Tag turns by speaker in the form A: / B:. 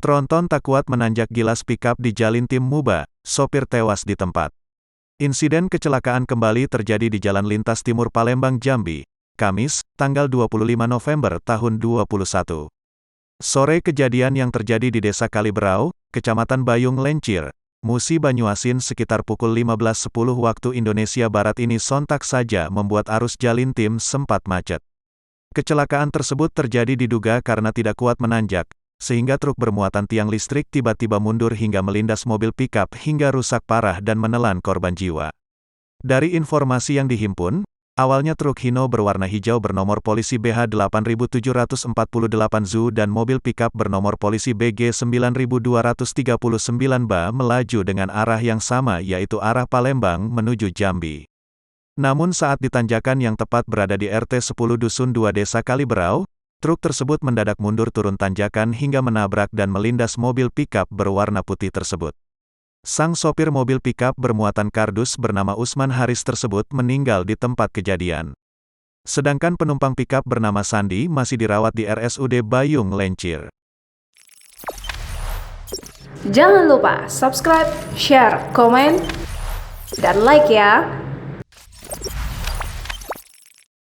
A: Tronton tak kuat menanjak gilas pikap di Jalintim Muba, sopir tewas di tempat. Insiden kecelakaan kembali terjadi di Jalan Lintas Timur Palembang Jambi, Kamis, tanggal 25 November tahun 2021. Sore kejadian yang terjadi di Desa Kaliberau, Kecamatan Bayung Lencir, Musi Banyuasin sekitar pukul 15.10 waktu Indonesia Barat ini sontak saja membuat arus Jalintim sempat macet. Kecelakaan tersebut terjadi diduga karena tidak kuat menanjak, sehingga truk bermuatan tiang listrik tiba-tiba mundur hingga melindas mobil pikap hingga rusak parah dan menelan korban jiwa. Dari informasi yang dihimpun, awalnya truk Hino berwarna hijau bernomor polisi BH 8748 ZU dan mobil pikap bernomor polisi BG 9239 BA melaju dengan arah yang sama yaitu arah Palembang menuju Jambi. Namun saat di tanjakan yang tepat berada di RT 10 Dusun 2 Desa Kaliberau, truk tersebut mendadak mundur turun tanjakan hingga menabrak dan melindas mobil pikap berwarna putih tersebut. Sang sopir mobil pikap bermuatan kardus bernama Usman Haris tersebut meninggal di tempat kejadian. Sedangkan penumpang pikap bernama Sandi masih dirawat di RSUD Bayung Lencir.
B: Jangan lupa subscribe, share, komen, dan like ya!